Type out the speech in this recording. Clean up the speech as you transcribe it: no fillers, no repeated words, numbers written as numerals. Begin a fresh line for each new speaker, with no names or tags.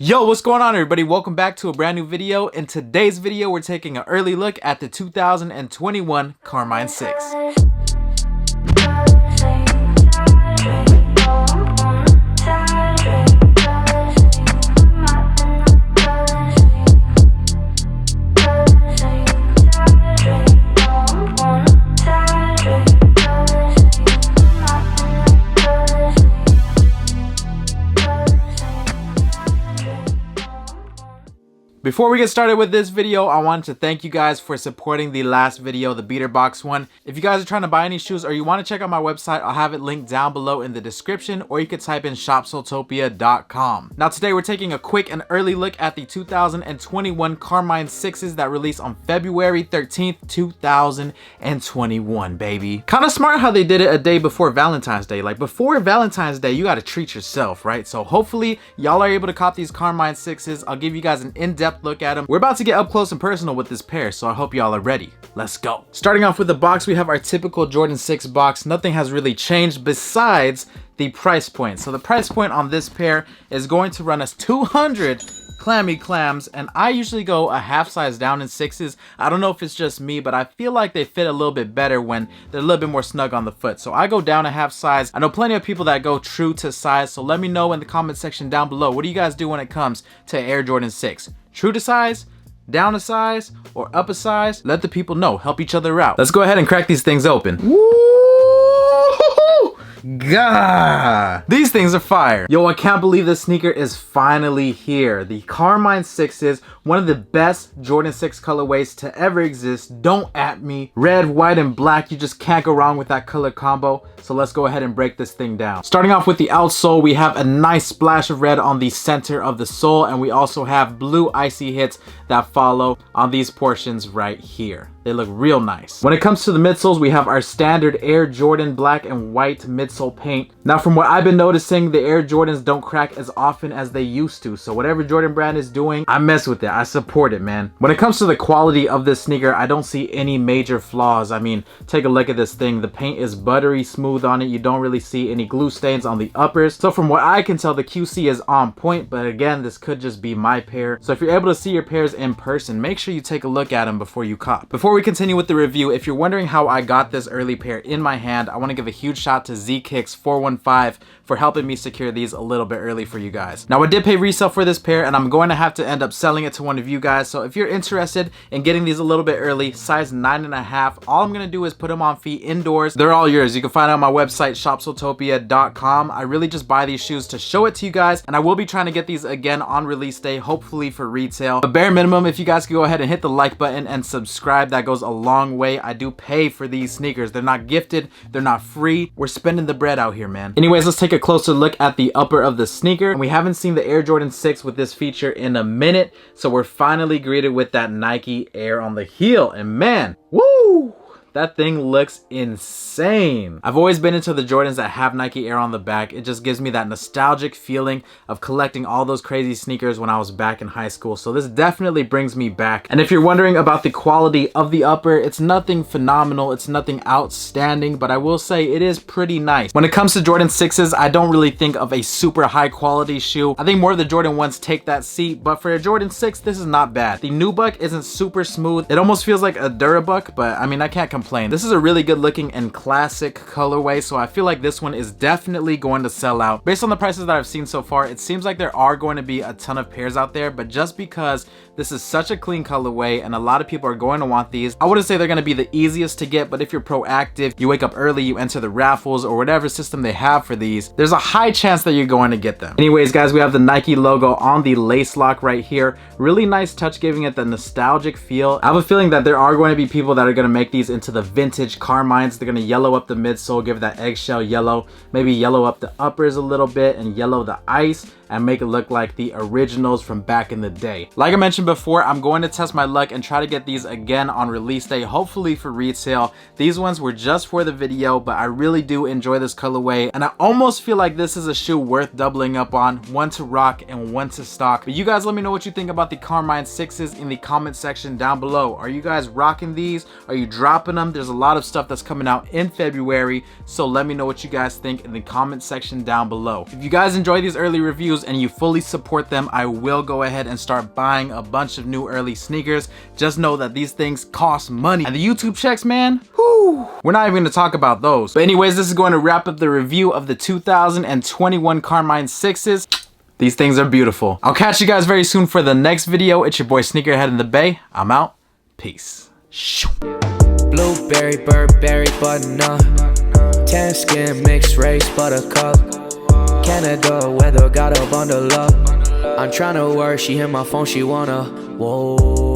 Yo, what's going on everybody? Welcome back to a brand new video. In today's video, we're taking an early look at the 2021 Carmine 6. Before we get started with this video, I wanted to thank you guys for supporting the last video, the beater box one. If you guys are trying to buy any shoes or you want to check out my website, I'll have it linked down below in the description, or you could type in shopsoultopia.com. Now today we're taking a quick and early look at the 2021 Carmine 6s that released on February 13th, 2021, baby. Kind of smart how they did it a day before Valentine's Day. Like before Valentine's Day, you got to treat yourself, right? So hopefully y'all are able to cop these Carmine 6s. I'll give you guys an in-depth look at them. We're about to get up close and personal with this pair, so I hope y'all are ready. Let's go. Starting off with the box, we have our typical Jordan 6 box. Nothing has really changed besides the price point. So the price point on this pair is going to run us 200 clammy clams, and I usually go a half size down in 6s. I don't know if it's just me, but I feel like they fit a little bit better when they're a little bit more snug on the foot. So I go down a half size. I know plenty of people that go true to size, so let me know in the comment section down below. What do you guys do when it comes to Air Jordan 6? True to size, down a size, or up a size? Let the people know. Help each other out. Let's go ahead and crack these things open. Woo! God, these things are fire. Yo, I can't believe this sneaker is finally here. The Carmine 6s, one of the best Jordan 6 colorways to ever exist. Don't at me. Red, white, and black. You just can't go wrong with that color combo. So let's go ahead and break this thing down. Starting off with the outsole, we have a nice splash of red on the center of the sole, and we also have blue icy hits that follow on these portions right here. They look real nice. When it comes to the midsoles, we have our standard Air Jordan black and white midsole paint. Now, from what I've been noticing, the Air Jordans don't crack as often as they used to. So whatever Jordan brand is doing, I mess with it. I support it, man. When it comes to the quality of this sneaker, I don't see any major flaws. I mean, take a look at this thing. The paint is buttery smooth on it. You don't really see any glue stains on the uppers. So from what I can tell, the QC is on point. But again, this could just be my pair. So if you're able to see your pairs in person, make sure you take a look at them before you cop. Before we continue with the review, if you're wondering how I got this early pair in my hand, I want to give a huge shout to ZKicks415 for helping me secure these a little bit early for you guys. Now, I did pay resale for this pair, and I'm going to have to end up selling it to one of you guys. So if you're interested in getting these a little bit early, size 9.5, all I'm going to do is put them on feet indoors. They're all yours. You can find it on my website, shopsoultopia.com. I really just buy these shoes to show it to you guys, and I will be trying to get these again on release day, hopefully for retail. But bare minimum, if you guys could go ahead and hit the like button and subscribe, that goes a long way. I do pay for these sneakers. They're not gifted. They're not free. We're spending the bread out here, man. Anyways, let's take a closer look at the upper of the sneaker. And we haven't seen the Air Jordan 6 with this feature in a minute. So we're finally greeted with that Nike Air on the heel. And man, woo! That thing looks insane. I've always been into the Jordans that have Nike Air on the back. It just gives me that nostalgic feeling of collecting all those crazy sneakers when I was back in high school. So this definitely brings me back. And if you're wondering about the quality of the upper, it's nothing phenomenal. It's nothing outstanding, but I will say it is pretty nice. When it comes to Jordan 6s, I don't really think of a super high quality shoe. I think more of the Jordan 1s take that seat, but for a Jordan 6, this is not bad. The Nubuck isn't super smooth. It almost feels like a Durabuck, but I mean, I can't complain. This is a really good looking and classic colorway, so I feel like this one is definitely going to sell out. Based on the prices that I've seen so far, it seems like there are going to be a ton of pairs out there, but just because this is such a clean colorway and a lot of people are going to want these, I wouldn't say they're going to be the easiest to get, but if you're proactive, you wake up early, you enter the raffles or whatever system they have for these, there's a high chance that you're going to get them. Anyways, guys, we have the Nike logo on the lace lock right here. Really nice touch, giving it the nostalgic feel. I have a feeling that there are going to be people that are going to make these into the vintage Carmines. They're going to yellow up the midsole, give it that eggshell yellow, maybe yellow up the uppers a little bit and yellow the ice, and make it look like the originals from back in the day. Like I mentioned before, I'm going to test my luck and try to get these again on release day, hopefully for retail. These ones were just for the video, but I really do enjoy this colorway, and I almost feel like this is a shoe worth doubling up on, one to rock and one to stock. But you guys let me know what you think about the Carmine 6s in the comment section down below. Are you guys rocking these? Are you dropping them? There's a lot of stuff that's coming out in February, so let me know what you guys think in the comment section down below. If you guys enjoy these early reviews, reviews and you fully support them, I will go ahead and start buying a bunch of new early sneakers. Just know that these things cost money. And the YouTube checks, man, whew, we're not even gonna talk about those. But anyways, this is going to wrap up the review of the 2021 Carmine 6s. These things are beautiful. I'll catch you guys very soon for the next video. It's your boy Sneakerhead in the Bay. I'm out. Peace.
Blueberry, Burberry, button-up, tan skin, mixed race, buttercup, Canada weather, gotta bundle up. I'm tryna work, she hit my phone, she wanna, whoa.